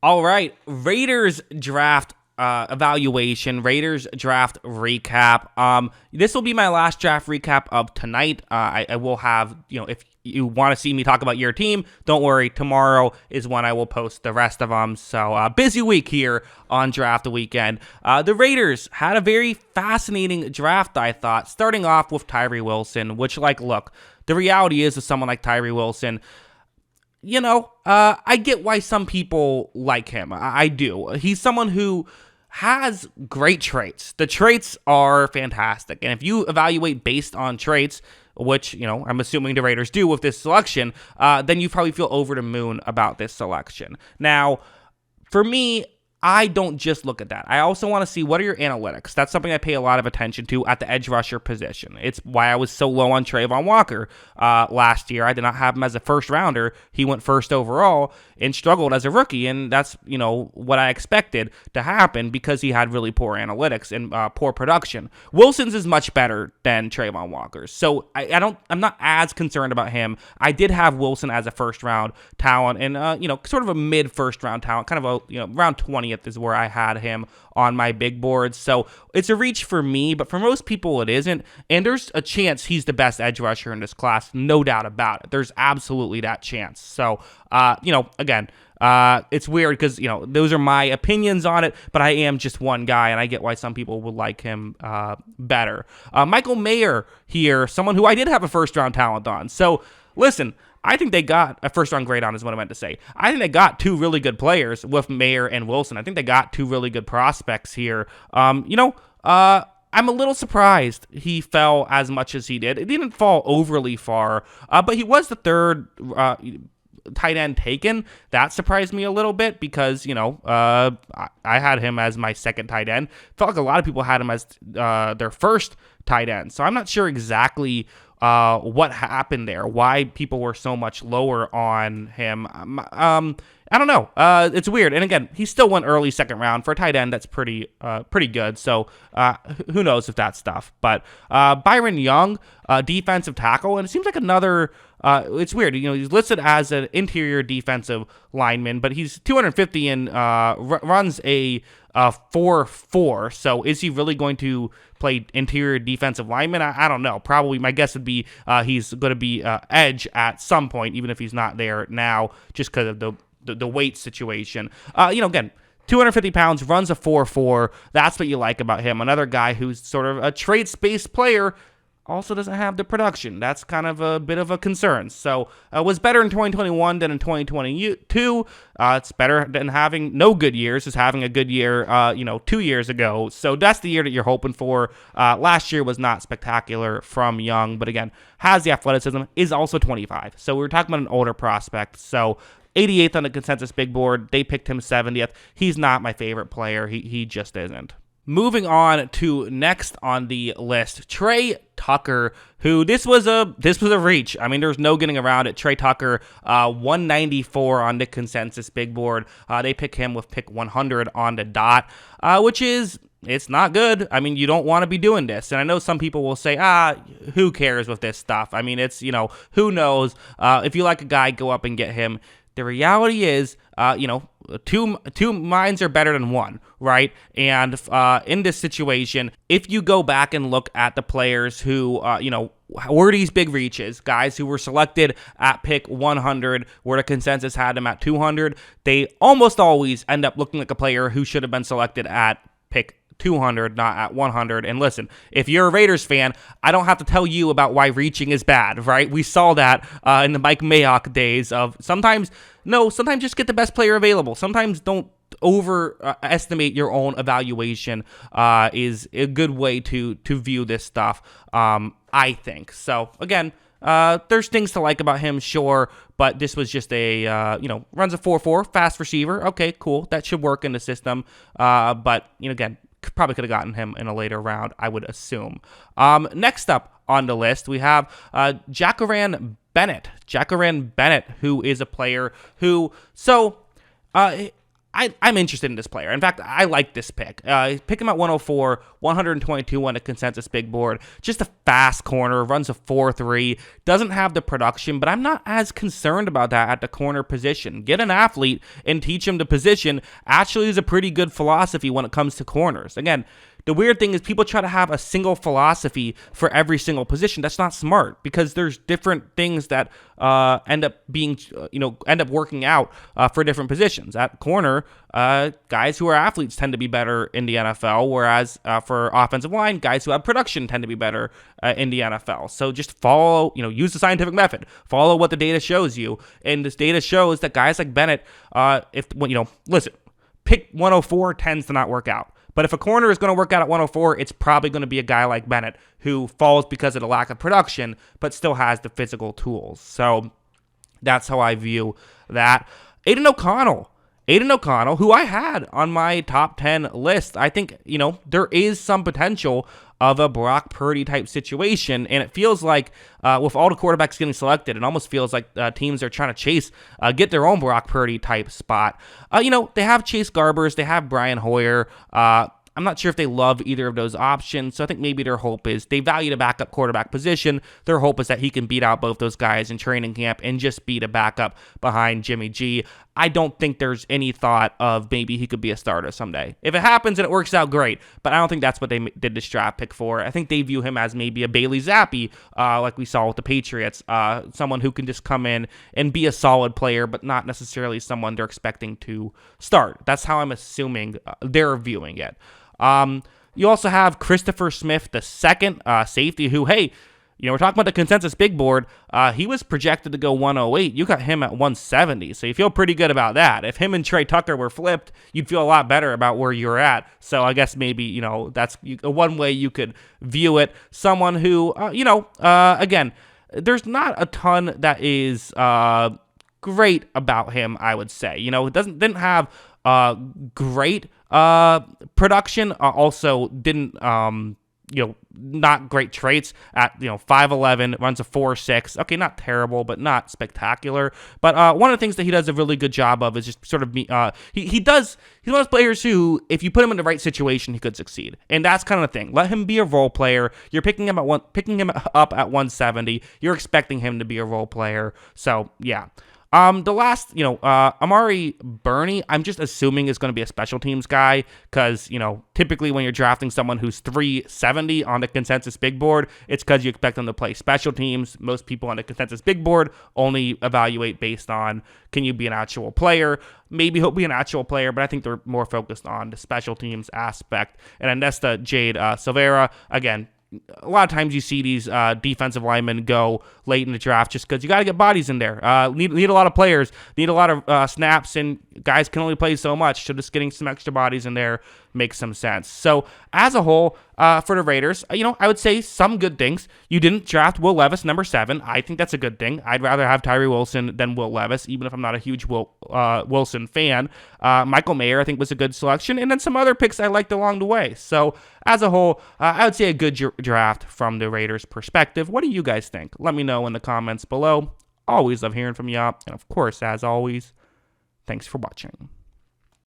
All right, Raiders draft evaluation, Raiders draft recap. This will be my last draft recap of tonight. I will have, if you want to see me talk about your team, don't worry. Tomorrow is when I will post the rest of them. So busy week here on draft weekend. The Raiders had a very fascinating draft, I thought, starting off with Tyree Wilson, which, look, the reality is with someone like Tyree Wilson, I get why some people like him. I do. He's someone who has great traits. The traits are fantastic. And if you evaluate based on traits, which, I'm assuming the Raiders do with this selection, then you probably feel over the moon about this selection. Now, for me, I don't just look at that. I also want to see what are your analytics. That's something I pay a lot of attention to at the edge rusher position. It's why I was so low on Trayvon Walker last year. I did not have him as a first rounder. He went first overall and struggled as a rookie, and that's what I expected to happen because he had really poor analytics and poor production. Wilson's is much better than Trayvon Walker's, so I'm not as concerned about him. I did have Wilson as a first round talent and sort of a mid first round talent, kind of a around 20th is where I had him on my big board. So it's a reach for me, but for most people it isn't. And there's a chance he's the best edge rusher in this class, no doubt about it. There's absolutely that chance. So, again, it's weird because, those are my opinions on it, but I am just one guy, and I get why some people would like him better. Michael Mayer here, someone who I did have a first-round talent on. So, listen, I think they got a first-round grade on is what I meant to say. I think they got two really good players with Mayer and Wilson. I think they got two really good prospects here. I'm a little surprised he fell as much as he did. It didn't fall overly far, but he was the third tight end taken. That surprised me a little bit because, I had him as my second tight end. Felt like a lot of people had him as their first tight end. So I'm not sure exactly what happened there, why people were so much lower on him. I don't know. It's weird. And again, he still went early second round for a tight end. That's pretty good. So who knows if that's stuff. But Byron Young, defensive tackle, and it seems like another. It's weird. He's listed as an interior defensive lineman, but he's 250 and runs a 4.4. So is he really going to play interior defensive lineman? I don't know. Probably my guess would be he's going to be edge at some point, even if he's not there now, just because of the weight situation. Again, 250 pounds, runs a 4.4. That's what you like about him. Another guy who's sort of a traits-based player, also doesn't have the production. That's kind of a bit of a concern. So was better in 2021 than in 2022. It's better than having no good years is having a good year, 2 years ago. So that's the year that you're hoping for. Last year was not spectacular from Young, but again, has the athleticism, is also 25. So we're talking about an older prospect. So 88th on the consensus big board. They picked him 70th. He's not my favorite player. He just isn't. Moving on to next on the list, Trey Tucker, who this was a reach. I mean, there's no getting around it. Trey Tucker, 194 on the consensus big board. They pick him with pick 100 on the dot, which is, it's not good. I mean, you don't want to be doing this. And I know some people will say, who cares with this stuff? I mean, it's, who knows? If you like a guy, go up and get him. The reality is, two minds are better than one, right? And in this situation, if you go back and look at the players who, were these big reaches, guys who were selected at pick 100, where the consensus had them at 200, they almost always end up looking like a player who should have been selected at pick 200, not at 100. And listen, if you're a Raiders fan, I don't have to tell you about why reaching is bad, right? We saw that in the Mike Mayock days of sometimes just get the best player available. Sometimes don't overestimate your own evaluation is a good way to view this stuff, I think. So again, there's things to like about him, sure, but this was just a, runs a 4.4, fast receiver. Okay, cool. That should work in the system. But, again, probably could have gotten him in a later round, I would assume. Next up on the list, we have Jacqueline Bennett. Jacqueline Bennett, who is a player who, I'm interested in this player. In fact, I like this pick. Pick him at 104, 122 on a consensus big board. Just a fast corner, runs a 4.3, doesn't have the production, but I'm not as concerned about that at the corner position. Get an athlete and teach him the position actually is a pretty good philosophy when it comes to corners. Again, the weird thing is people try to have a single philosophy for every single position. That's not smart because there's different things that end up working out for different positions. At corner, guys who are athletes tend to be better in the NFL, whereas for offensive line, guys who have production tend to be better in the NFL. So just follow, use the scientific method. Follow what the data shows you, and this data shows that guys like Bennett, listen, pick 104 tends to not work out. But if a corner is going to work out at 104, it's probably going to be a guy like Bennett who falls because of the lack of production, but still has the physical tools. So that's how I view that. Aidan O'Connell, who I had on my top 10 list. I think, there is some potential of a Brock Purdy type situation, and it feels like with all the quarterbacks getting selected, it almost feels like teams are trying to get their own Brock Purdy type spot. They have Chase Garbers, they have Brian Hoyer. I'm not sure if they love either of those options, so I think maybe their hope is they value the backup quarterback position. Their hope is that he can beat out both those guys in training camp and just be the backup behind Jimmy G. I don't think there's any thought of maybe he could be a starter someday. If it happens and it works out, great, but I don't think that's what they did this draft pick for. I think they view him as maybe a Bailey Zappi, like we saw with the Patriots, someone who can just come in and be a solid player, but not necessarily someone they're expecting to start. That's how I'm assuming they're viewing it. You also have Christopher Smith, the second safety, who, hey, we're talking about the consensus big board. He was projected to go 108. You got him at 170, so you feel pretty good about that. If him and Trey Tucker were flipped, you'd feel a lot better about where you're at. So I guess maybe, that's one way you could view it. Someone who, again, there's not a ton that is great about him, I would say. It didn't have great production. Also didn't not great traits at 5'11", runs a 4.6. Okay, not terrible, but not spectacular. But one of the things that he does a really good job of is just sort of he's one of those players who, if you put him in the right situation, he could succeed. And that's kind of the thing. Let him be a role player. You're picking him up at 170. You're expecting him to be a role player. So yeah. The last, Amari Burney, I'm just assuming is going to be a special teams guy because, typically when you're drafting someone who's 370 on the consensus big board, it's because you expect them to play special teams. Most people on the consensus big board only evaluate based on, can you be an actual player? Maybe he'll be an actual player, but I think they're more focused on the special teams aspect. And Anesta Jade Silvera, again, a lot of times you see these defensive linemen go late in the draft just because you got to get bodies in there. Need a lot of players, need a lot of snaps, and guys can only play so much. So just getting some extra bodies in there makes some sense. So as a whole, for the Raiders, I would say some good things. You didn't draft Will Levis, number 7. I think that's a good thing. I'd rather have Tyree Wilson than Will Levis, even if I'm not a huge Wilson fan. Michael Mayer, I think, was a good selection. And then some other picks I liked along the way. So as a whole, I would say a good draft from the Raiders' perspective. What do you guys think? Let me know in the comments below. Always love hearing from you. And of course, as always, thanks for watching.